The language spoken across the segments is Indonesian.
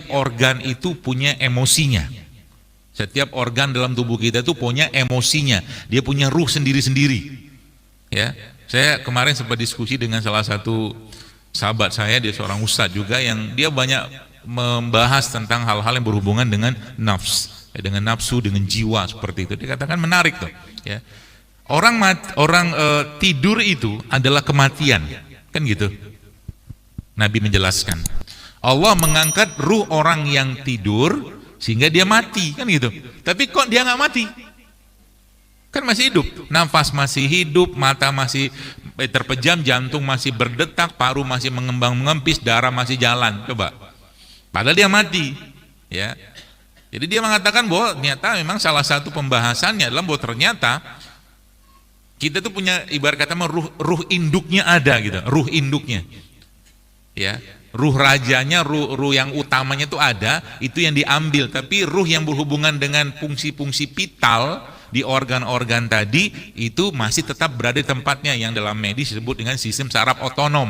organ itu punya emosinya. Setiap organ dalam tubuh kita itu punya emosinya. Dia punya ruh sendiri-sendiri. Ya, saya kemarin sempat diskusi dengan salah satu sahabat saya, dia seorang ustadz juga yang dia banyak membahas tentang hal-hal yang berhubungan dengan nafs, dengan nafsu, dengan jiwa seperti itu. Dia katakan menarik tuh. Ya, orang tidur itu adalah kematian, kan gitu. Nabi menjelaskan, Allah mengangkat ruh orang yang tidur sehingga dia mati, kan gitu. Tapi kok dia nggak mati? Kan masih hidup, nafas masih hidup, mata masih terpejam, jantung masih berdetak, paru masih mengembang-mengempis, darah masih jalan. Coba, padahal dia mati, ya. Jadi dia mengatakan bahwa ternyata memang salah satu pembahasannya adalah bahwa ternyata kita tuh punya ibarat kata ruh induknya ada gitu, ruh induknya, ya. Ruh rajanya, ruh yang utamanya itu ada, itu yang diambil. Tapi ruh yang berhubungan dengan fungsi-fungsi vital di organ-organ tadi itu masih tetap berada di tempatnya, yang dalam medis disebut dengan sistem saraf otonom.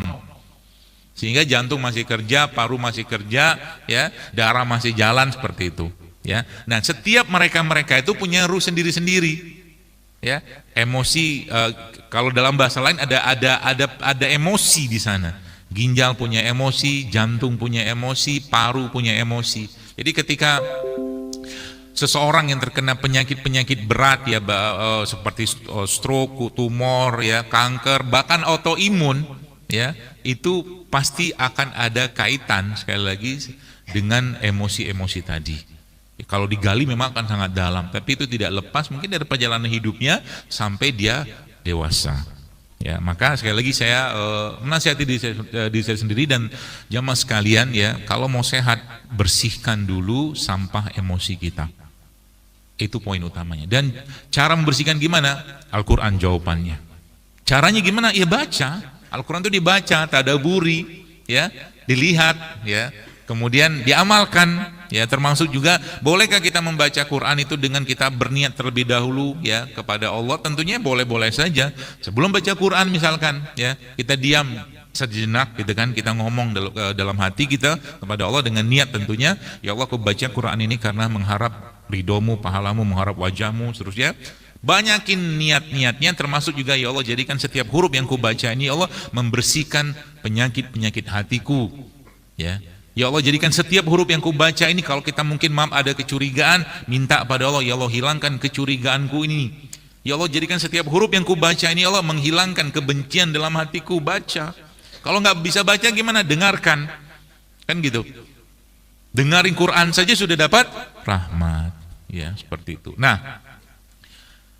Sehingga jantung masih kerja, paru masih kerja, ya, darah masih jalan seperti itu. Ya, nah setiap mereka itu punya ruh sendiri-sendiri. Ya, emosi. Kalau dalam bahasa lain ada emosi di sana. Ginjal punya emosi, jantung punya emosi, paru punya emosi. Jadi ketika seseorang yang terkena penyakit-penyakit berat ya, seperti stroke, tumor, ya, kanker, bahkan autoimun, ya, itu pasti akan ada kaitan sekali lagi dengan emosi-emosi tadi. Kalau digali memang akan sangat dalam, tapi itu tidak lepas mungkin dari perjalanan hidupnya sampai dia dewasa. Ya, maka sekali lagi saya menasihati diri saya sendiri dan jamaah sekalian, ya, kalau mau sehat bersihkan dulu sampah emosi kita. Itu poin utamanya. Dan cara membersihkan gimana? Al-Quran jawabannya. Caranya gimana? Ya baca. Al-Quran itu dibaca, tadaburi, ya, dilihat, ya, kemudian diamalkan. Ya, termasuk juga bolehkah kita membaca Quran itu dengan kita berniat terlebih dahulu, ya, kepada Allah? Tentunya boleh-boleh saja. Sebelum baca Quran misalkan, ya, kita diam sejenak gitu kan, kita ngomong dalam hati kita kepada Allah dengan niat tentunya, ya Allah, aku baca Quran ini karena mengharap ridhomu, pahalamu, mengharap wajahmu, seterusnya. Banyakin niat-niatnya, termasuk juga ya Allah jadikan setiap huruf yang ku baca ini ya Allah membersihkan penyakit-penyakit hatiku, ya. Ya Allah jadikan setiap huruf yang ku baca ini, kalau kita mungkin maaf ada kecurigaan, minta pada Allah, ya Allah hilangkan kecurigaanku ini. Ya Allah jadikan setiap huruf yang ku baca ini ya Allah menghilangkan kebencian dalam hatiku, baca. Kalau nggak bisa baca gimana? Dengarkan, kan gitu. Dengarin Quran saja sudah dapat rahmat, ya, seperti itu. Nah,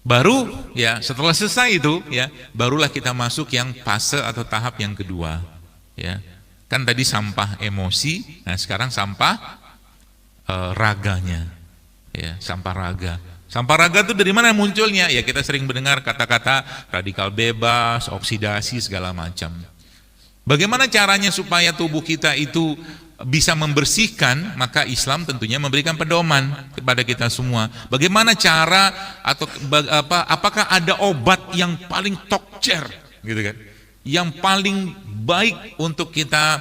baru ya setelah selesai itu, ya, barulah kita masuk yang fase atau tahap yang kedua, ya. Kan tadi sampah emosi, nah sekarang sampah raganya, ya, sampah raga. Sampah raga itu dari mana munculnya? Ya kita sering mendengar kata-kata radikal bebas, oksidasi segala macam. Bagaimana caranya supaya tubuh kita itu bisa membersihkan? Maka Islam tentunya memberikan pedoman kepada kita semua. Bagaimana cara atau apakah ada obat yang paling tokcer, gitu kan? Yang paling baik untuk kita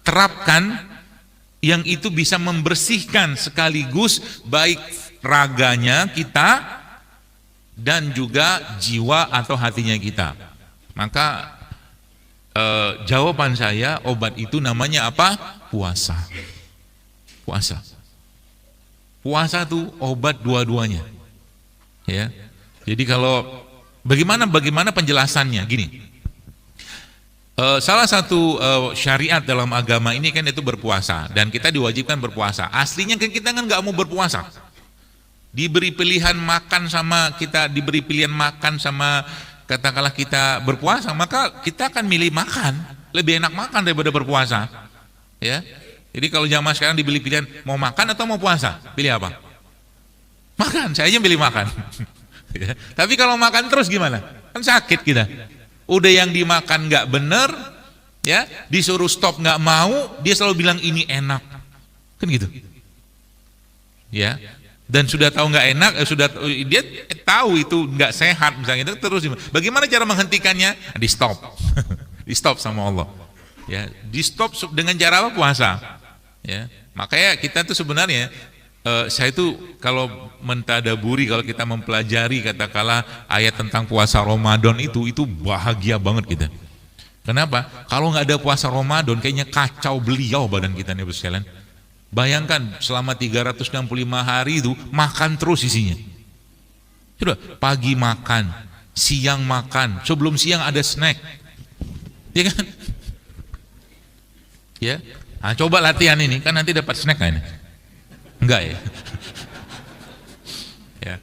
terapkan, yang itu bisa membersihkan sekaligus baik raganya kita dan juga jiwa atau hatinya kita. Maka jawaban saya, obat itu namanya apa? Puasa. Puasa. Puasa itu obat dua-duanya, ya. Jadi kalau bagaimana penjelasannya? Gini. Salah satu syariat dalam agama ini kan itu berpuasa, dan kita diwajibkan berpuasa. Aslinya kan kita kan nggak mau berpuasa. Diberi pilihan makan sama kita, diberi pilihan makan sama katakanlah kita berpuasa, maka kita akan milih makan. Lebih enak makan daripada berpuasa. Ya. Jadi kalau jamaah sekarang diberi pilihan mau makan atau mau puasa, pilih apa? Makan. Saya aja pilih makan. Ya. Tapi kalau makan terus gimana? Kan sakit kita. Udah yang dimakan nggak bener, ya, disuruh stop nggak mau, dia selalu bilang ini enak, kan gitu, ya. Dan sudah tahu nggak enak, dia tahu itu nggak sehat misalnya, itu terus. Bagaimana cara menghentikannya? Di stop, di stop sama Allah, ya. Di stop dengan cara apa? Puasa, Ya, makanya kita tuh sebenarnya saya tuh kalau mentadaburi, kalau kita mempelajari katakanlah ayat tentang puasa Ramadan itu bahagia banget kita. Kenapa? Kalau nggak ada puasa Ramadan kayaknya kacau beliau badan kita nih Bapak sekalian. Bayangkan selama 365 hari itu makan terus isinya. Sudah, pagi makan, siang makan, sebelum siang ada snack. Ya kan? Ya. Nah, coba latihan ini, kan nanti dapat snack kan ini? Enggak ya? Ya.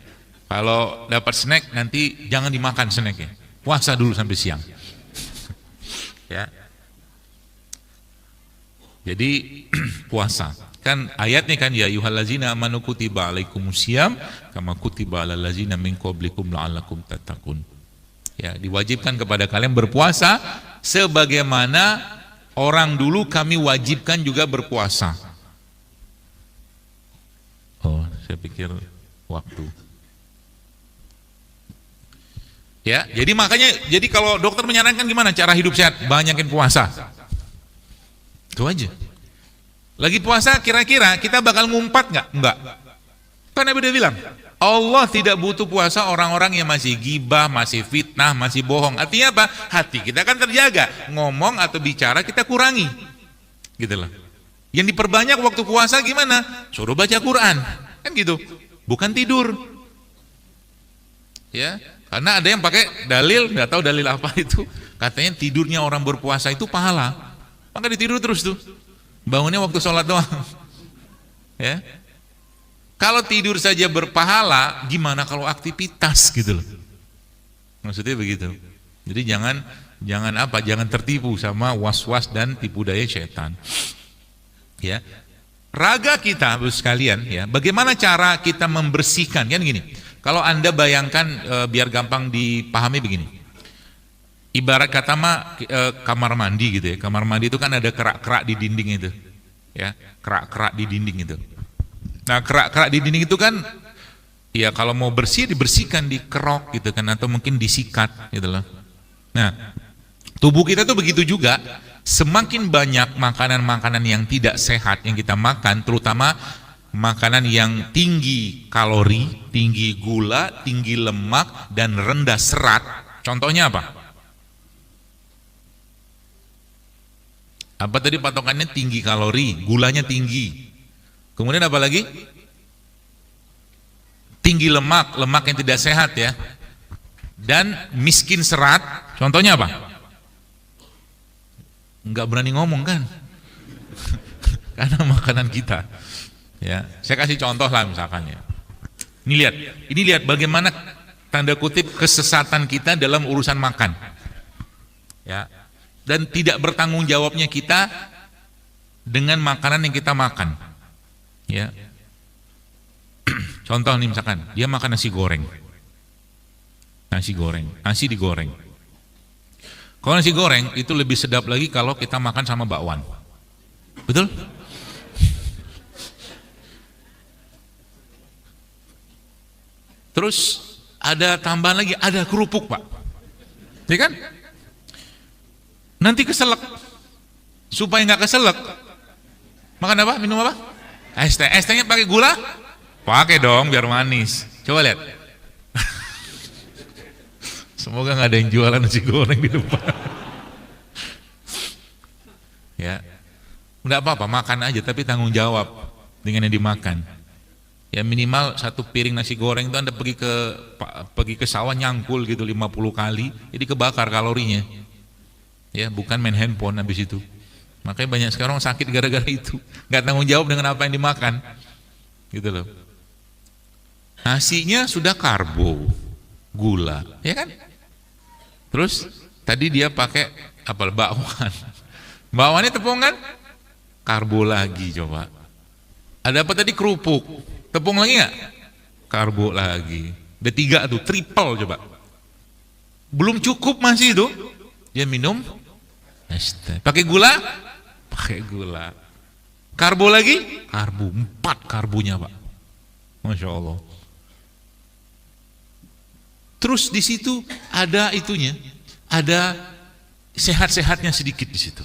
Kalau dapat snack nanti jangan dimakan snacknya. Puasa dulu sampai siang. Ya. Jadi puasa. Kan ayatnya kan ya ayyuhallazina amanu kutiba alaikumusiyam kama kutiba alal ladzina min qablikum la'allakum tattaqun. Ya, diwajibkan kepada kalian berpuasa sebagaimana orang dulu kami wajibkan juga berpuasa. Oh, saya pikir waktu. Ya, jadi makanya, jadi kalau dokter menyarankan gimana cara hidup sehat? Banyakin puasa. Itu aja. Lagi puasa kira-kira kita bakal ngumpat nggak? Enggak. Kan Nabi udah bilang, Allah tidak butuh puasa orang-orang yang masih gibah, masih fitnah, masih bohong. Artinya apa? Hati kita kan terjaga. Ngomong atau bicara kita kurangi. Gitu loh. Yang diperbanyak waktu puasa gimana? Suruh baca Quran. Kan gitu. Bukan tidur. Ya, karena ada yang pakai dalil, nggak tahu dalil apa itu. Katanya tidurnya orang berpuasa itu pahala. Maka ditidur terus tuh. Bangunnya waktu sholat doang. Ya. Kalau tidur saja berpahala, gimana kalau aktivitas gitu loh. Maksudnya begitu. Jadi jangan tertipu sama was-was dan tipu daya setan. Ya. Raga kita sekalian ya, bagaimana cara kita membersihkan kan gini. Kalau Anda bayangkan biar gampang dipahami begini. Ibarat kata kamar mandi gitu ya. Kamar mandi itu kan ada kerak-kerak di dinding itu. Ya, kerak-kerak di dinding itu. Nah, kerak-kerak di dinding itu kan ya kalau mau bersih dibersihkan, dikerok gitu kan, atau mungkin disikat gitu loh. Nah, tubuh kita tuh begitu juga. Semakin banyak makanan-makanan yang tidak sehat yang kita makan, terutama makanan yang tinggi kalori, tinggi gula, tinggi lemak, dan rendah serat. Contohnya apa? Apa tadi patokannya? Tinggi kalori, gulanya tinggi. Kemudian apa lagi? Tinggi lemak, lemak yang tidak sehat ya. Dan miskin serat, contohnya apa? Enggak berani ngomong kan? Karena makanan kita. Ya, saya kasih contoh lah misalkan ya. Ini lihat bagaimana tanda kutip kesesatan kita dalam urusan makan. Ya. Dan tidak bertanggung jawabnya kita dengan makanan yang kita makan. Ya. Contoh nih misalkan, dia makan nasi goreng. Nasi digoreng. Kalau nasi goreng itu lebih sedap lagi kalau kita makan sama bakwan. Betul? Terus ada tambahan lagi, ada kerupuk Pak. Ya kan? Nanti keselak. Supaya nggak keselak, makan apa? Minum apa? Es teh. Es tehnya pakai gula? Pakai dong biar manis. Coba lihat. Semoga nggak ada yang jualan nasi goreng di depan. Ya, nggak apa-apa, makan aja, tapi tanggung jawab dengan yang dimakan. Ya minimal satu piring nasi goreng itu Anda pergi ke sawah nyangkul gitu 50 kali, jadi kebakar kalorinya. Ya, bukan main handphone habis itu. Makanya banyak sekarang sakit gara-gara itu, nggak tanggung jawab dengan apa yang dimakan, gitu loh. Nasinya sudah karbo, gula, ya kan? Terus tadi dia pakai apa? Bakwan. Bakwannya tepung kan? Karbo lagi coba. Ada apa tadi? Kerupuk. Tepung lagi nggak? Karbo lagi. Ada 3 tuh, triple coba. Belum cukup masih itu. Dia minum es teh. Pakai gula? Pakai gula. Karbo lagi? Karbo. 4 karbonya Pak. Masya Allah. Terus di situ ada itunya, ada sehat-sehatnya sedikit di situ.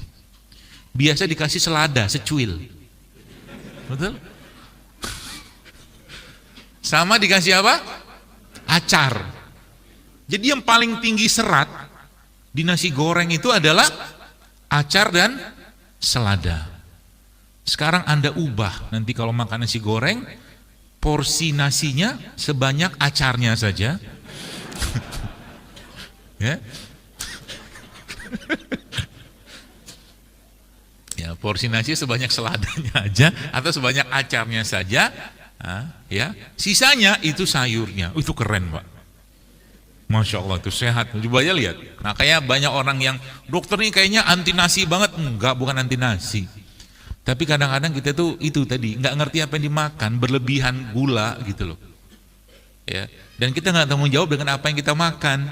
Biasa dikasih selada, secuil. betul? Sama dikasih apa? Acar. Jadi yang paling tinggi serat di nasi goreng itu adalah acar dan selada. Sekarang Anda ubah, nanti kalau makan nasi goreng, porsi nasinya sebanyak acarnya saja. Ya. Ya, porsi nasi sebanyak seladanya aja atau sebanyak acarnya saja, ya. Sisanya itu sayurnya. Itu keren, Pak. Masya Allah, itu sehat. Coba aja lihat. Nah, kayak banyak orang yang dokter nih kayaknya anti nasi banget. Enggak, bukan anti nasi. Tapi kadang-kadang kita tuh itu tadi nggak ngerti apa yang dimakan, berlebihan gula gitu loh. Ya. Dan kita nggak tanggung jawab dengan apa yang kita makan.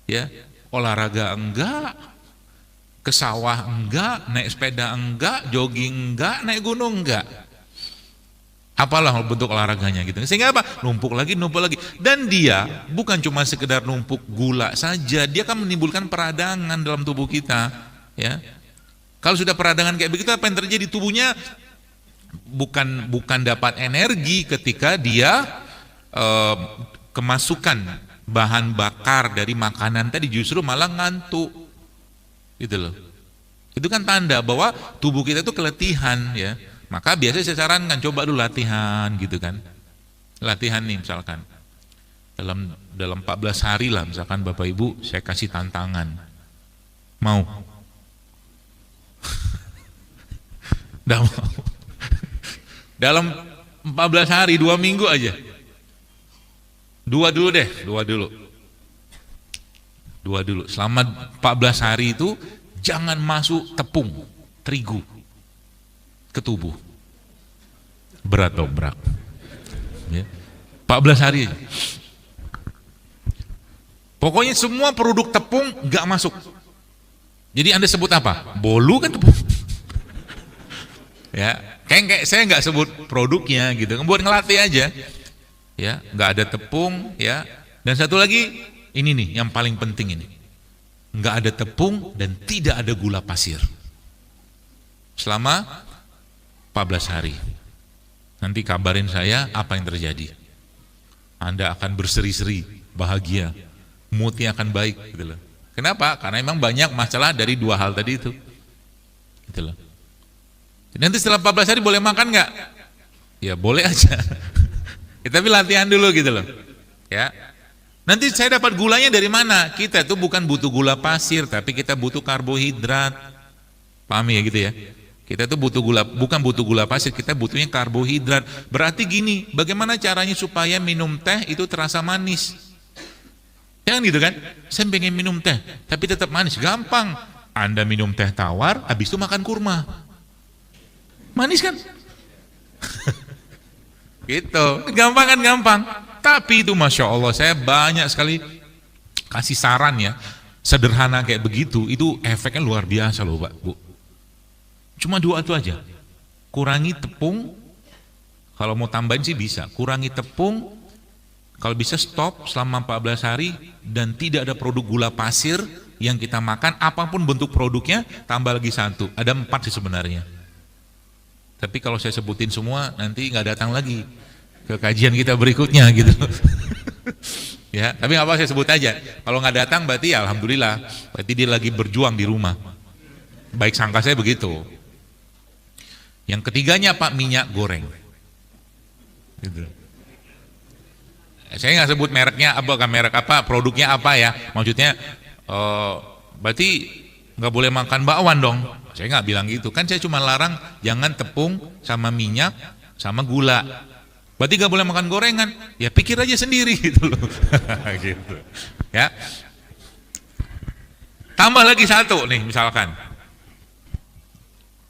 Ya, olahraga enggak, ke sawah enggak, naik sepeda enggak, jogging enggak, naik gunung enggak. Apalah bentuk olahraganya gitu. Sehingga apa? Numpuk lagi. Dan dia bukan cuma sekedar numpuk gula saja, dia akan menimbulkan peradangan dalam tubuh kita, ya. Kalau sudah peradangan kayak begitu, apa yang terjadi? Tubuhnya bukan dapat energi ketika dia kemasukan bahan bakar dari makanan tadi, justru malah ngantuk. Gitu loh. Itu kan tanda bahwa tubuh kita itu keletihan, ya. Maka biasanya saya sarankan coba dulu latihan gitu kan. Latihan nih misalkan. Dalam 14 hari lah misalkan Bapak Ibu saya kasih tantangan. Mau? Nggak mau. Dalam 14 hari 2 minggu aja. Dua dulu. Selama 14 hari itu jangan masuk tepung terigu ke tubuh. Berat dobrak. Ya. 14 hari aja. Pokoknya semua produk tepung nggak masuk. Jadi Anda sebut apa? Bolu kan tepung. Ya, kayak saya nggak sebut produknya gitu, buat ngelatih aja. Ya, nggak ada tepung, ya. Dan satu lagi, ini nih yang paling penting ini. Nggak ada tepung dan tidak ada gula pasir. Selama 14 hari. Nanti kabarin saya apa yang terjadi. Anda akan berseri-seri, bahagia, moodnya akan baik gitu loh. Kenapa? Karena memang banyak masalah dari dua hal tadi itu. Gitu loh. Nanti setelah 14 hari boleh makan nggak? Ya boleh aja. Ya, tapi latihan dulu gitu loh. Ya. Nanti saya dapat gulanya dari mana? Kita itu bukan butuh gula pasir, tapi kita butuh karbohidrat. Paham ya gitu ya? Kita itu butuh gula, bukan butuh gula pasir, kita butuhnya karbohidrat. Berarti gini, bagaimana caranya supaya minum teh itu terasa manis? Jangan gitu kan? Saya pengen minum teh, tapi tetap manis. Gampang. Anda minum teh tawar, habis itu makan kurma. Manis kan? Gitu, gampang kan, gampang. Tapi itu Masya Allah, saya banyak sekali kasih saran ya, sederhana kayak begitu, itu efeknya luar biasa loh Pak, Bu. Cuma 2 itu aja, kurangi tepung, kalau mau tambahin sih bisa, kurangi tepung, kalau bisa stop selama 14 hari, dan tidak ada produk gula pasir yang kita makan, apapun bentuk produknya, tambah lagi 1, ada 4 sih sebenarnya. Tapi kalau saya sebutin semua nanti nggak datang lagi ke kajian kita berikutnya gitu. Ya, tapi nggak apa, saya sebut aja. Kalau nggak datang berarti ya alhamdulillah, berarti dia lagi berjuang di rumah. Baik sangka saya begitu. Yang ketiganya Pak, minyak goreng. Gitu. Saya nggak sebut mereknya apa, merek apa, produknya apa ya. Maksudnya berarti nggak boleh makan bakwan dong. Saya nggak bilang gitu, kan saya cuma larang jangan tepung sama minyak sama gula. Berarti nggak boleh makan gorengan. Ya pikir aja sendiri gitu loh. Gitu. Ya. Tambah lagi 1 nih misalkan.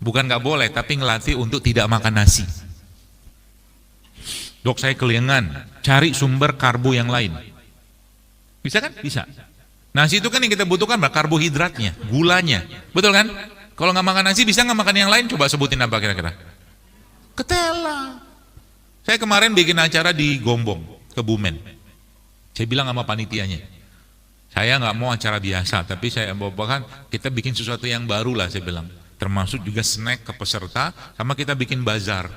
Bukan nggak boleh, tapi ngelatih untuk tidak makan nasi. Dok, saya kelingan, cari sumber karbo yang lain. Bisa kan? Bisa. Nasi itu kan yang kita butuhkan karbohidratnya, gulanya. Betul kan? Kalau nggak makan nasi, bisa nggak makan yang lain? Coba sebutin apa kira-kira? Ketela. Saya kemarin bikin acara di Gombong, Kebumen. Saya bilang sama panitianya, saya nggak mau acara biasa, tapi saya bahkan kita bikin sesuatu yang baru lah, saya bilang. termasuk juga snack ke peserta, sama kita bikin bazar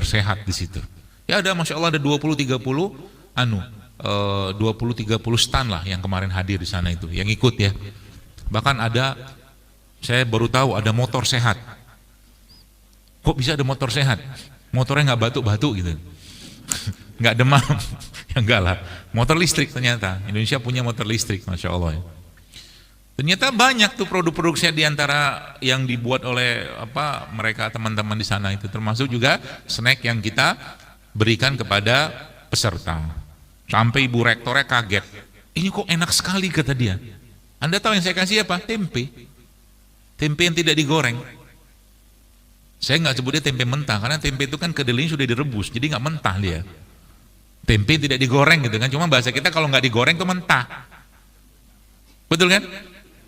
sehat di situ. Ya ada, masya Allah ada 20-30 20-30 stand lah yang kemarin hadir di sana itu, yang ikut ya. Bahkan ada, saya baru tahu ada motor sehat. Kok bisa ada motor sehat? Motornya nggak batuk-batuk gitu, nggak demam. Ya enggak lah, motor listrik ternyata. Indonesia punya motor listrik, masya Allah ya. Ternyata banyak tuh produk-produk sehat diantara yang dibuat oleh mereka teman-teman di sana itu, termasuk juga snack yang kita berikan kepada peserta. Sampai ibu rektornya kaget, ini kok enak sekali kata dia. Anda tahu yang saya kasih apa? Tempe yang tidak digoreng. Saya nggak sebutnya tempe mentah, karena tempe itu kan kedelainya sudah direbus, jadi nggak mentah dia. Tempe tidak digoreng gitu kan, cuma bahasa kita kalau nggak digoreng itu mentah. Betul kan?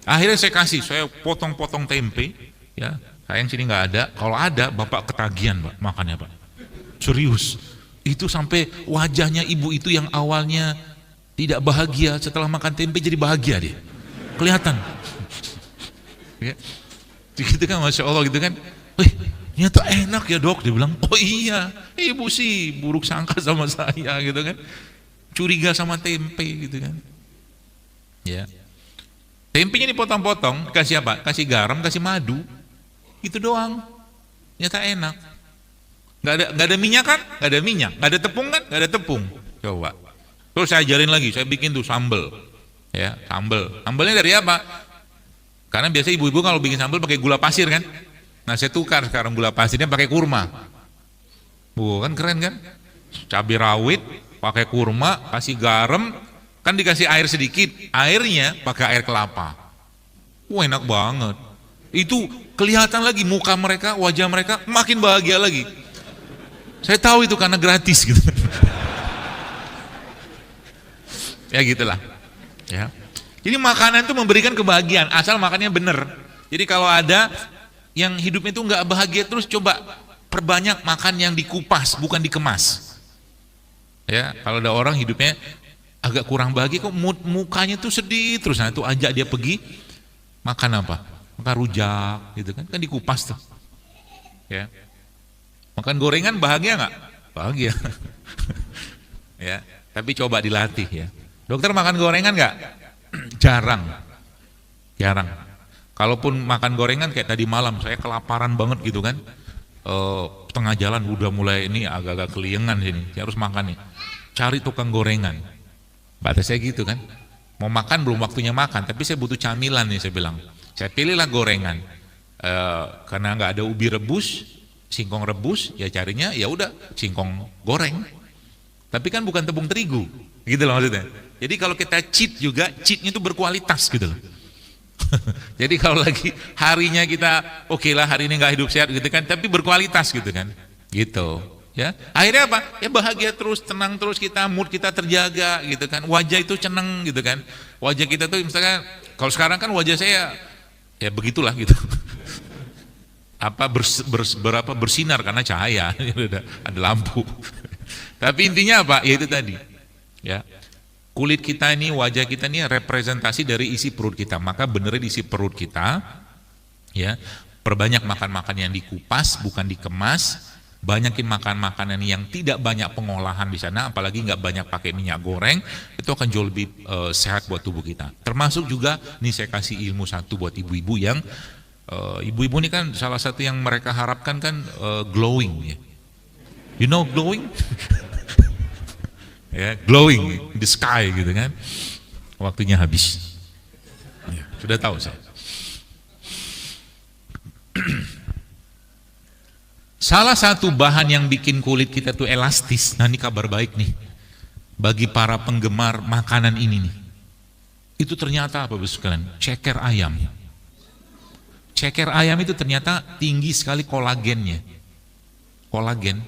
Akhirnya saya potong-potong tempe, ya. Sayang sini nggak ada. Kalau ada, bapak ketagihan, Pak, makannya, Pak. Serius. Itu sampai wajahnya ibu itu yang awalnya tidak bahagia, setelah makan tempe jadi bahagia dia. Kelihatan. Ya. Gitu kan, masya Allah gitu kan. Ternyata enak ya dok, dia bilang. Oh iya, ibu sih buruk sangka sama saya gitu kan. Curiga sama tempe gitu kan. Ya. Tempenya dipotong-potong, kasih apa? Kasih garam, kasih madu, itu doang. Ternyata enak. Nggak ada minyak kan? Nggak ada minyak. Nggak ada tepung kan? Nggak ada tepung. Coba. Terus saya ajarin lagi, saya bikin tuh sambel, ya sambel. Sambelnya dari apa? Karena biasa ibu-ibu kalau bikin sambel pakai gula pasir kan? Nah saya tukar sekarang gula pasirnya pakai kurma. Kan keren kan? Cabai rawit, pakai kurma, kasih garam. Kan dikasih air sedikit, airnya pakai air kelapa. Wah enak banget. Itu kelihatan lagi muka mereka, wajah mereka makin bahagia lagi. Saya tahu itu karena gratis gitu. Ya gitulah. Ya. Jadi makanan itu memberikan kebahagiaan, asal makannya benar. Jadi kalau ada yang hidupnya itu nggak bahagia terus, coba perbanyak makan yang dikupas, bukan dikemas. Ya, kalau ada orang hidupnya agak kurang bahagia kok mukanya tuh sedih terus, nah itu ajak dia pergi makan apa? Makan rujak gitu kan dikupas tuh. Ya. Makan gorengan bahagia nggak? Bahagia. Ya, tapi coba dilatih ya. Dokter makan gorengan nggak? Jarang. Kalaupun makan gorengan kayak tadi malam saya kelaparan banget gitu kan. Tengah jalan udah mulai ini agak-agak keliengan sini. Saya harus makan nih. Cari tukang gorengan. Kata saya gitu kan, mau makan belum waktunya makan, tapi saya butuh camilan nih, saya bilang. Saya pilihlah gorengan, karena nggak ada ubi rebus, singkong rebus, ya carinya ya udah singkong goreng. Tapi kan bukan tepung terigu, gitu loh maksudnya. Jadi kalau kita cheat juga, cheatnya itu berkualitas gitu loh. Jadi kalau lagi harinya kita, oke lah hari ini nggak hidup sehat gitu kan, tapi berkualitas gitu kan, gitu. Ya, akhirnya apa? Ya bahagia terus, tenang terus kita, mood kita terjaga gitu kan. Wajah itu seneng gitu kan. Wajah kita tuh misalkan kalau sekarang kan wajah saya ya begitulah gitu. Berapa bersinar karena cahaya, ada lampu. Tapi intinya apa? Ya itu tadi. Ya. Kulit kita ini, wajah kita ini representasi dari isi perut kita. Maka benerin isi perut kita. Ya. Perbanyak makan-makan yang dikupas bukan dikemas. Banyakin makan makanan yang tidak banyak pengolahan di sana, apalagi nggak banyak pakai minyak goreng, itu akan jauh lebih sehat buat tubuh kita. Termasuk juga nih saya kasih ilmu satu buat ibu-ibu yang ibu-ibu ini kan salah satu yang mereka harapkan kan glowing ya. You know glowing? Ya, glowing in the sky gitu kan. Waktunya habis. Ya, sudah tahu saya. Salah satu bahan yang bikin kulit kita tuh elastis, nah ini kabar baik nih bagi para penggemar makanan ini nih. Itu ternyata apa bos sekalian? Ceker ayam. Ceker ayam itu ternyata tinggi sekali kolagennya. Kolagen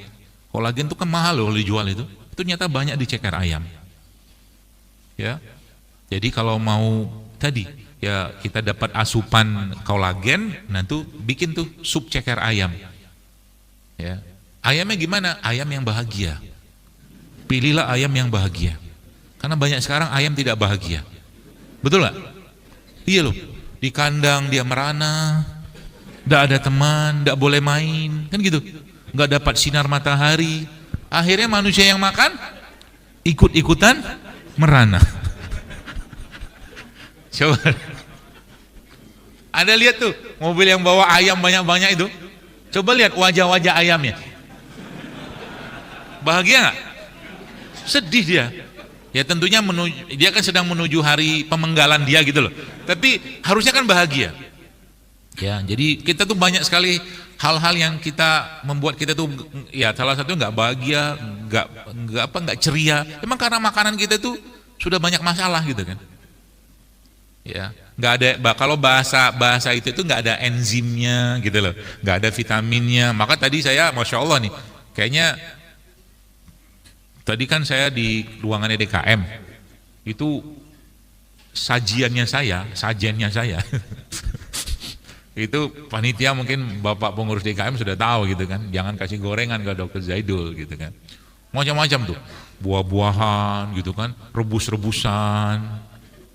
itu kan mahal loh dijual itu. Itu ternyata banyak di ceker ayam. Ya. Jadi kalau mau tadi ya kita dapat asupan kolagen, nah tuh bikin tuh sup ceker ayam. Ya. Ayamnya gimana? Ayam yang bahagia. Pilihlah ayam yang bahagia. Karena banyak sekarang ayam tidak bahagia. Betul nggak? Iya loh. Di kandang dia merana, nggak ada teman, nggak boleh main, kan gitu, nggak dapat sinar matahari. Akhirnya manusia yang makan ikut-ikutan merana. Coba, ada lihat tuh mobil yang bawa ayam banyak-banyak itu, coba lihat wajah-wajah ayamnya, bahagia nggak? Sedih dia. Ya tentunya dia kan sedang menuju hari pemenggalan dia gitu loh. Tapi harusnya kan bahagia. Ya, jadi kita tuh banyak sekali hal-hal yang kita membuat kita tuh ya salah satu nggak bahagia, nggak ceria. Emang karena makanan kita tuh sudah banyak masalah gitu kan. Ya, nggak ada kalau bahasa itu tuh nggak ada enzimnya gitu loh, nggak ada vitaminnya. Maka tadi saya, masya Allah nih, kayaknya tadi kan saya di ruangan DKM itu sajiannya saya itu panitia, mungkin Bapak pengurus DKM sudah tahu gitu kan, jangan kasih gorengan ke Dokter Zaidul gitu kan, macam-macam tuh, buah-buahan gitu kan, rebus-rebusan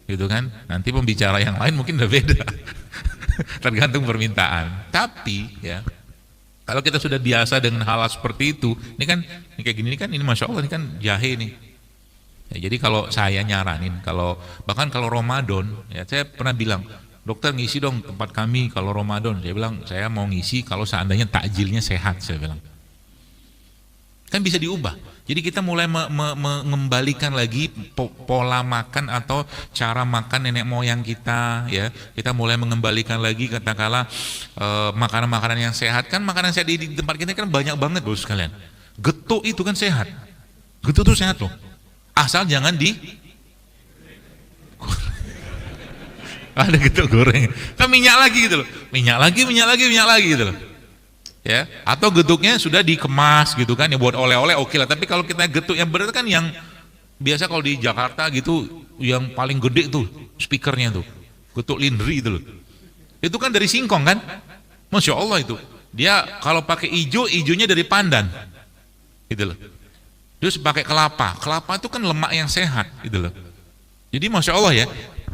gitu kan. Nanti pembicara yang lain mungkin udah beda tergantung permintaan. Tapi ya kalau kita sudah biasa dengan hal seperti itu, ini kayak gini kan, ini masya Allah, ini kan jahe nih. Ya, jadi kalau saya nyaranin, bahkan kalau Ramadan, ya saya pernah bilang, dokter ngisi dong tempat kami kalau Ramadan. Saya bilang saya mau ngisi kalau seandainya takjilnya sehat, saya bilang. Kan bisa diubah. Jadi kita mulai mengembalikan lagi pola makan atau cara makan nenek moyang kita, ya. Kita mulai mengembalikan lagi katakanlah makanan-makanan yang sehat. Kan makanan sehat di tempat kita kan banyak banget, Bos sekalian. Getuk itu kan sehat. Getuk itu sehat loh. Asal jangan ada getuk goreng. Kan minyak lagi gitu loh. Minyak lagi gitu loh. Ya, atau getuknya sudah dikemas gitu kan, ya buat oleh-oleh oke lah. Tapi kalau kita getuk yang benar kan yang biasa kalau di Jakarta gitu, yang paling gede tuh speakernya tuh, getuk lindri itu loh. Itu kan dari singkong kan, masya Allah itu. Dia kalau pakai ijonya dari pandan, gitu loh. Terus pakai kelapa itu kan lemak yang sehat, gitu loh. Jadi masya Allah ya,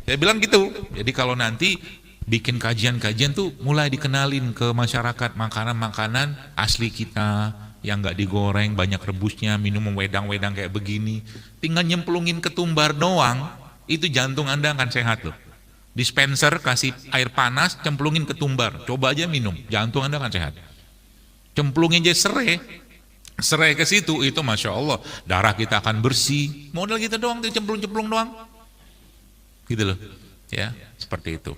saya bilang gitu. Jadi kalau nanti bikin kajian-kajian tuh mulai dikenalin ke masyarakat makanan-makanan asli kita yang nggak digoreng, banyak rebusnya, minum wedang-wedang kayak begini. Tinggal nyemplungin ketumbar doang, itu jantung Anda akan sehat loh. Dispenser kasih air panas, cemplungin ketumbar, coba aja minum, jantung Anda akan sehat. Cemplungin aja serai ke situ, itu masya Allah, darah kita akan bersih. Modal kita doang, tuh cemplung-cemplung doang, gitu loh. Ya, seperti itu.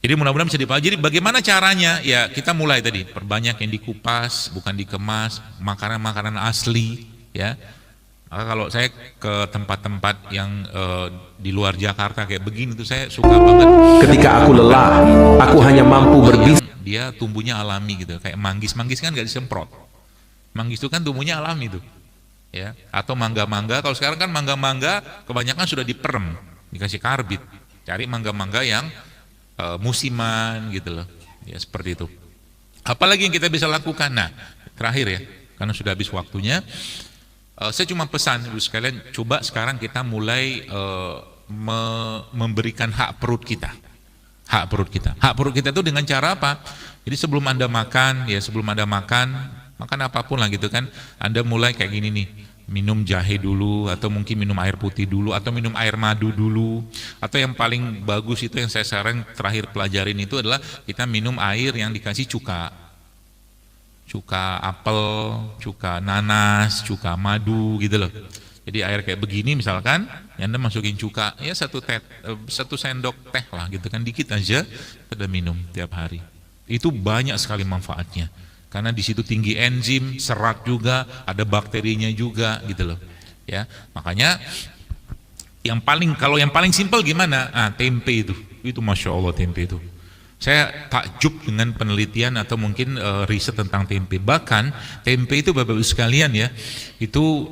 Jadi mudah-mudahan bisa dipelajari. Bagaimana caranya? Ya kita mulai tadi, perbanyak yang dikupas, bukan dikemas, makanan-makanan asli. Ya. Maka kalau saya ke tempat-tempat yang di luar Jakarta kayak begini tuh saya suka banget. Ketika aku lelah, aku hanya mampu berbisnis. Dia tumbuhnya alami gitu, kayak manggis kan nggak disemprot. Manggis itu kan tumbuhnya alami tuh. Ya. Atau mangga-mangga. Kalau sekarang kan mangga-mangga kebanyakan sudah diperem, dikasih karbit. Cari mangga-mangga yang musiman gitu loh, ya seperti itu. Apalagi yang kita bisa lakukan? Nah, terakhir ya, karena sudah habis waktunya, saya cuma pesan ibu sekalian, coba sekarang kita mulai memberikan hak perut kita. Hak perut kita itu dengan cara apa? Jadi sebelum Anda makan, makan apapun lah gitu kan, Anda mulai kayak gini nih. Minum jahe dulu, atau mungkin minum air putih dulu, atau minum air madu dulu, atau yang paling bagus itu yang saya saran terakhir pelajarin itu adalah kita minum air yang dikasih cuka apel, cuka nanas, cuka madu gitu loh. Jadi air kayak begini misalkan, Anda masukin cuka, ya satu sendok teh lah gitu kan, dikit aja, kita minum tiap hari. Itu banyak sekali manfaatnya. Karena di situ tinggi enzim, serat juga, ada bakterinya juga gitu loh. Ya, makanya kalau yang paling simpel gimana? Tempe itu masya Allah tempe itu. Saya takjub dengan penelitian atau mungkin riset tentang tempe. Bahkan tempe itu Bapak Ibu sekalian ya, itu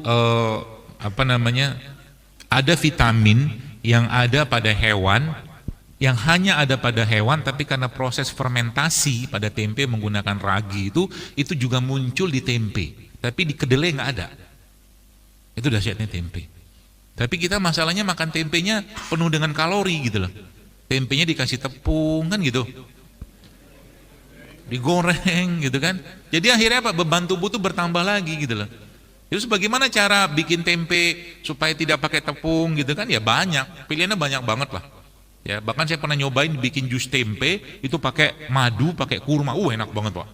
ada vitamin yang ada pada hewan, yang hanya ada pada hewan, tapi karena proses fermentasi pada tempe menggunakan ragi itu juga muncul di tempe, tapi di kedelai nggak ada. Itu dahsyatnya tempe. Tapi kita masalahnya makan tempenya penuh dengan kalori gitu loh. Tempenya dikasih tepung kan gitu. digoreng gitu kan. Jadi akhirnya apa? Beban tubuh tuh bertambah lagi gitu loh. Terus bagaimana cara bikin tempe supaya tidak pakai tepung gitu kan? Ya banyak, pilihannya banyak banget lah. Ya, bahkan saya pernah nyobain bikin jus tempe itu pakai madu, pakai kurma. Enak banget, Pak.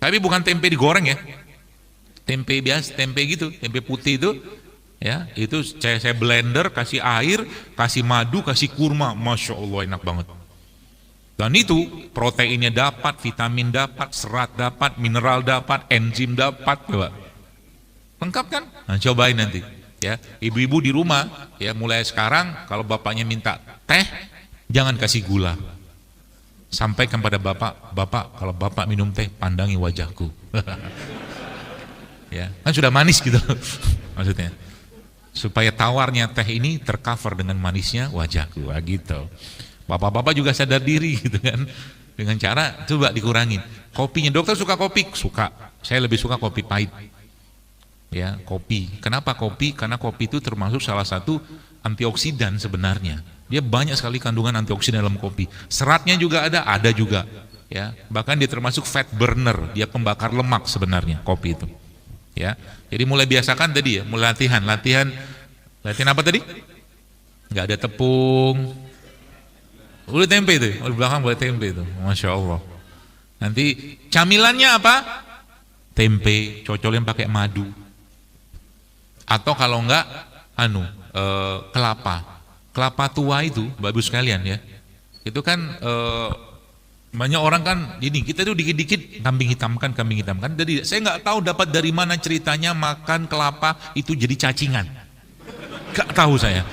Tapi bukan tempe digoreng ya. Tempe biasa, tempe gitu, tempe putih itu ya, itu saya blender, kasih air, kasih madu, kasih kurma. Masya Allah enak banget. Dan itu proteinnya dapat, vitamin dapat, serat dapat, mineral dapat, enzim dapat, coba. Lengkap kan? Nah, cobain nanti. Ya, ibu-ibu di rumah, ya mulai sekarang kalau bapaknya minta teh, jangan kasih gula. Sampaikan pada bapak, bapak kalau bapak minum teh, pandangi wajahku. Ya, kan sudah manis gitu, maksudnya. Supaya tawarnya teh ini tercover dengan manisnya wajahku, gitu. Bapak-bapak juga sadar diri gitu kan, dengan cara coba dikurangin. Kopinya, dokter suka kopi? Suka. Saya lebih suka kopi pahit. Ya, kopi. Kenapa kopi? Karena kopi itu termasuk salah satu antioksidan sebenarnya. Dia banyak sekali kandungan antioksidan dalam kopi. Seratnya juga ada juga. Ya, bahkan dia termasuk fat burner, dia pembakar lemak sebenarnya kopi itu. Ya, jadi mulai biasakan tadi ya, mulai latihan apa tadi? Nggak ada tepung. Boleh tempe itu, di belakang boleh tempe itu, masya Allah. Nanti camilannya apa? Tempe, cocolin pakai madu. Atau kalau enggak, kelapa tua itu, bagus sekalian ya. Itu kan banyak orang kan, ini kita tuh dikit-dikit kambing hitam kan. Jadi saya nggak tahu dapat dari mana ceritanya makan kelapa itu jadi cacingan. Nggak tahu saya.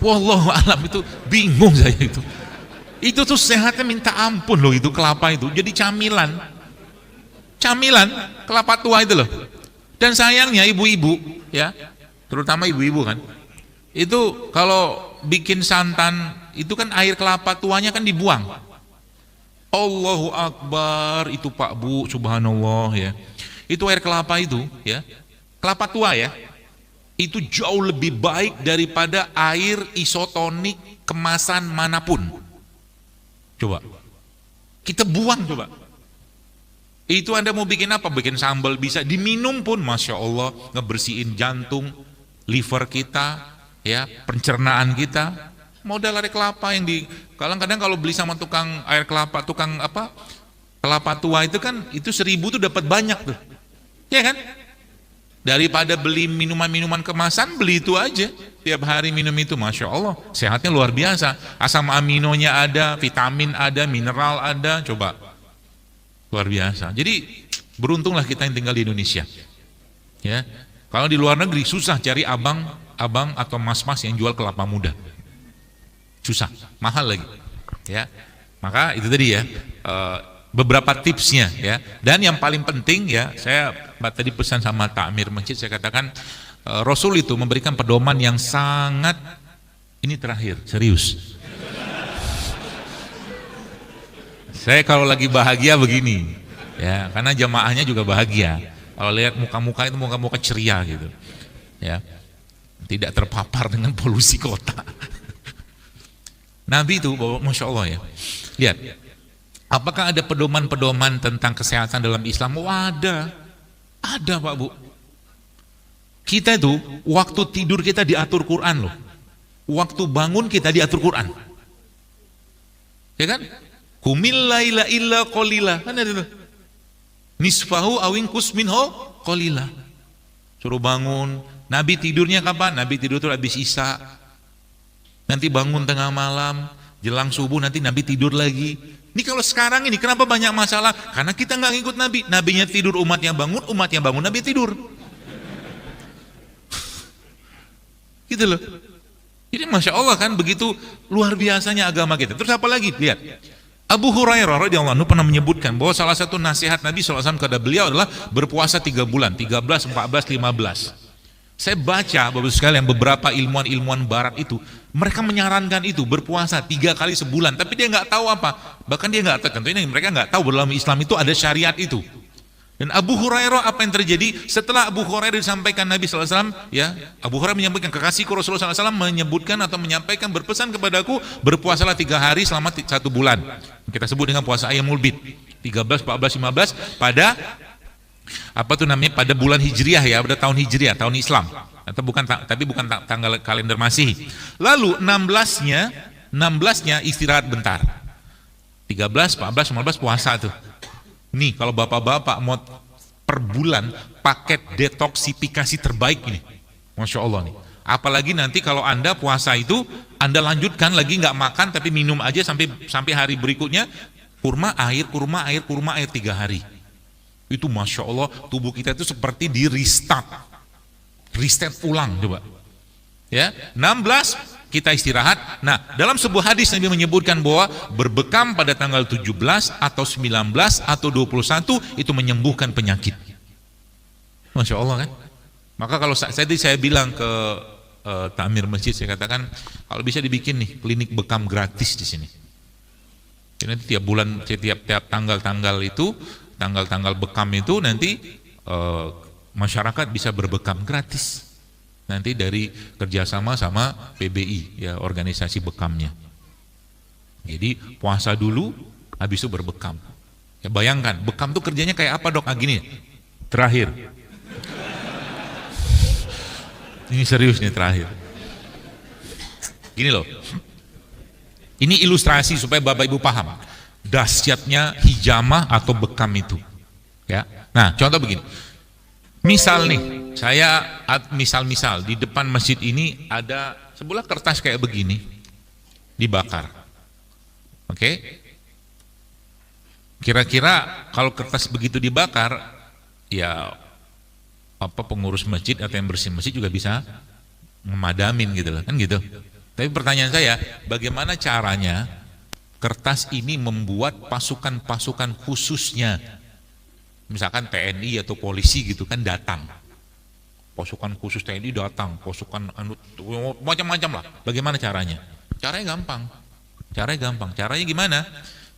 Wallahu alam, itu bingung saya itu. Itu tuh sehatnya minta ampun loh, itu kelapa itu. Jadi camilan kelapa tua itu loh. Dan sayangnya ibu-ibu ya, terutama ibu-ibu kan, itu kalau bikin santan itu kan air kelapa tuanya kan dibuang. Allahu Akbar, itu Pak Bu, subhanallah ya. Itu air kelapa itu ya, kelapa tua ya, itu jauh lebih baik daripada air isotonik kemasan manapun. Coba kita buang, coba. Itu Anda mau bikin apa? Bikin sambal bisa, diminum pun masya Allah, ngebersihin jantung, liver kita, ya, pencernaan kita. Modal air kelapa yang di, kadang-kadang kalau beli sama tukang air kelapa, tukang apa, kelapa tua itu kan, itu 1.000 tuh dapat banyak tuh, ya kan? Daripada beli minuman-minuman kemasan, beli itu aja. Tiap hari minum itu, masya Allah, sehatnya luar biasa. Asam aminonya ada, vitamin ada, mineral ada, coba. Luar biasa. Jadi beruntunglah kita yang tinggal di Indonesia. Ya, kalau di luar negeri susah cari abang atau mas-mas yang jual kelapa muda. Susah, mahal lagi. Ya, maka itu tadi ya. Beberapa tipsnya ya, dan yang paling penting ya, saya tadi pesan sama takmir masjid, saya katakan Rasul itu memberikan pedoman yang sangat, ini terakhir, serius. Saya kalau lagi bahagia begini ya, karena jamaahnya juga bahagia, kalau lihat muka-muka itu muka-muka ceria gitu ya, tidak terpapar dengan polusi kota. Nabi itu, masya Allah ya, lihat. Apakah ada pedoman-pedoman tentang kesehatan dalam Islam? Oh, ada Pak Bu. Kita itu waktu tidur kita diatur Quran loh. Waktu bangun kita diatur Quran. Ya kan? Qumil laila illa qalila. Kan ada tuh. Nisfahu awin kusminho qalila. Suruh bangun. Nabi tidurnya kapan? Nabi tidur tuh habis Isya. Nanti bangun tengah malam, jelang subuh nanti Nabi tidur lagi. Ini kalau sekarang ini kenapa banyak masalah? Karena kita nggak ngikut Nabi. Nabinya tidur, umatnya bangun Nabi tidur. Gitu loh. Jadi masya Allah kan, begitu luar biasanya agama kita. Terus apa lagi? Lihat, Abu Hurairah radhiyallahu anhu pernah menyebutkan bahwa salah satu nasihat Nabi SAW kepada beliau adalah berpuasa 3 bulan, 13, 14, 15. Saya baca Bapak sekalian, beberapa ilmuwan barat itu mereka menyarankan itu berpuasa 3 kali sebulan, tapi dia nggak tahu apa, bahkan dia nggak tahu, tentunya mereka nggak tahu dalam Islam itu ada syariat itu. Dan Abu Hurairah, apa yang terjadi setelah Abu Hurairah disampaikan Nabi SAW ya, Abu Hurairah menyampaikan, kekasihku Rasulullah SAW menyebutkan atau menyampaikan, berpesan kepadaku, berpuasalah 3 hari selama 1 bulan, kita sebut dengan puasa Ayyamul Bid. 13, 14, 15 pada apa tuh namanya, pada bulan Hijriah ya, pada tahun Hijriah, tahun Islam, atau bukan, tapi bukan tanggal kalender Masehi. Lalu 16-nya istirahat bentar. 13, 14, 15 puasa tuh. Nih kalau bapak-bapak mau per bulan paket detoksifikasi terbaik ini, Masya Allah nih. Apalagi nanti kalau Anda puasa itu Anda lanjutkan lagi, nggak makan tapi minum aja sampai hari berikutnya, kurma air 3 hari. Itu Masya Allah, tubuh kita itu seperti di reset ulang coba. Ya, 16 kita istirahat. Nah, dalam sebuah hadis Nabi menyebutkan bahwa berbekam pada tanggal 17 atau 19 atau 21 itu menyembuhkan penyakit. Masya Allah kan? Maka kalau saya bilang ke takmir masjid, saya katakan kalau bisa dibikin nih klinik bekam gratis di sini. Jadi nanti tiap bulan, tiap tanggal-tanggal itu, tanggal bekam itu nanti masyarakat bisa berbekam gratis. Nanti dari kerjasama sama PBI ya, organisasi bekamnya. Jadi puasa dulu, habis itu berbekam. Ya bayangkan, bekam tuh kerjanya kayak apa dok? Gini, terakhir. Ini serius nih terakhir. Gini loh. Ini ilustrasi supaya Bapak Ibu paham dahsyatnya hijamah atau bekam itu. Ya. Nah, contoh begini. Misal nih, saya misal di depan masjid ini ada sebuah kertas kayak begini dibakar. Oke? Kira-kira kalau kertas begitu dibakar, ya apa pengurus masjid atau yang bersih masjid juga bisa memadamin gitu loh, kan gitu. Tapi pertanyaan saya, bagaimana caranya kertas ini membuat pasukan-pasukan khususnya, misalkan TNI atau polisi gitu kan datang, pasukan khusus TNI datang, pasukan macam-macam lah. Bagaimana caranya? Caranya gampang. Caranya gimana?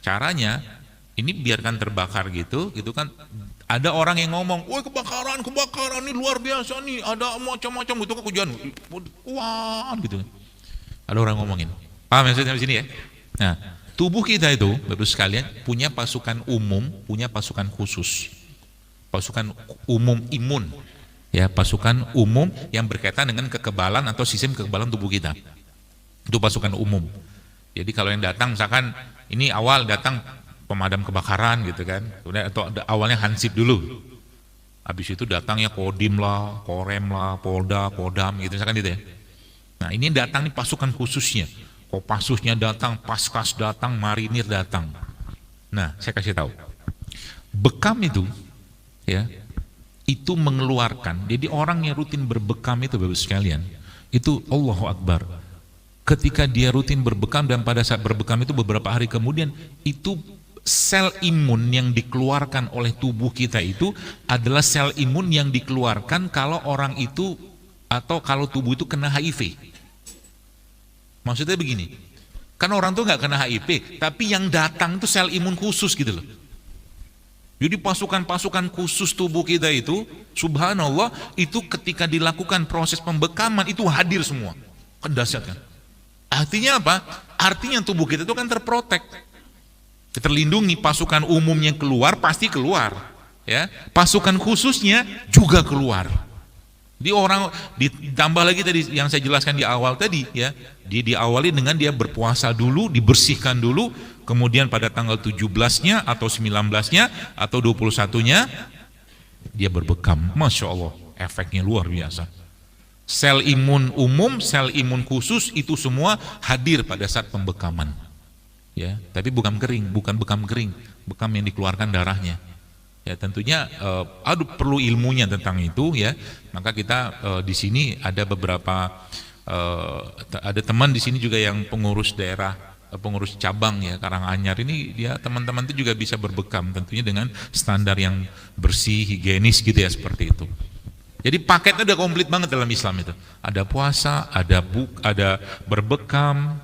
Caranya ini biarkan terbakar gitu kan. Ada orang yang ngomong, woi kebakaran ini luar biasa nih, ada macam-macam gitu kan, hujan, wah gitu. Ada orang ngomongin, paham maksudnya di sini ya? Nah, tubuh kita itu, Bapak sekalian, punya pasukan umum, punya pasukan khusus, pasukan umum imun, ya pasukan umum yang berkaitan dengan kekebalan atau sistem kekebalan tubuh kita. Itu pasukan umum. Jadi kalau yang datang, misalkan ini awal datang pemadam kebakaran gitu kan, atau awalnya hansip dulu, habis itu datangnya kodim lah, korem lah, polda, kodam gitu misalkan gitu ya. Nah ini datang nih pasukan khususnya, Kopassusnya datang, Paskas datang, marinir datang. Nah saya kasih tahu, bekam itu ya, itu mengeluarkan, jadi orang yang rutin berbekam itu Bapak sekalian, itu Allahu Akbar, ketika dia rutin berbekam dan pada saat berbekam itu beberapa hari kemudian, itu sel imun yang dikeluarkan oleh tubuh kita itu adalah sel imun yang dikeluarkan kalau orang itu atau kalau tubuh itu kena HIV. Maksudnya begini, kan orang tuh nggak kena HIV, tapi yang datang itu sel imun khusus gitu loh. Jadi pasukan-pasukan khusus tubuh kita itu, subhanallah, itu ketika dilakukan proses pembekaman itu hadir semua. Kan dahsyat kan? Artinya apa? Artinya tubuh kita itu kan terprotek, terlindungi. Pasukan umumnya keluar pasti keluar, ya. Pasukan khususnya juga keluar. Di orang ditambah lagi tadi yang saya jelaskan di awal tadi, ya. Dia diawali dengan dia berpuasa dulu, dibersihkan dulu, kemudian pada tanggal 17-nya atau 19-nya atau 21-nya dia berbekam. Masya Allah, efeknya luar biasa. Sel imun umum, sel imun khusus itu semua hadir pada saat pembekaman. Ya, tapi bukan bekam kering, bekam yang dikeluarkan darahnya. Ya, tentunya perlu ilmunya tentang itu ya. Maka kita di sini ada beberapa ada teman di sini juga yang pengurus daerah, pengurus cabang ya Karanganyar ini, dia teman-teman itu juga bisa berbekam tentunya dengan standar yang bersih, higienis gitu ya, seperti itu. Jadi paketnya udah komplit banget dalam Islam itu. Ada puasa, ada berbekam,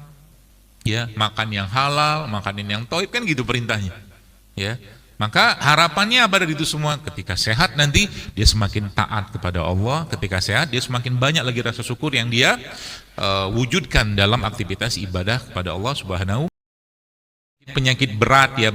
ya, makan yang halal, makanin yang thayyib, kan gitu perintahnya. Ya. Maka harapannya apa dari itu semua? Ketika sehat nanti dia semakin taat kepada Allah, ketika sehat dia semakin banyak lagi rasa syukur yang dia wujudkan dalam aktivitas ibadah kepada Allah Subhanahu. Penyakit berat ya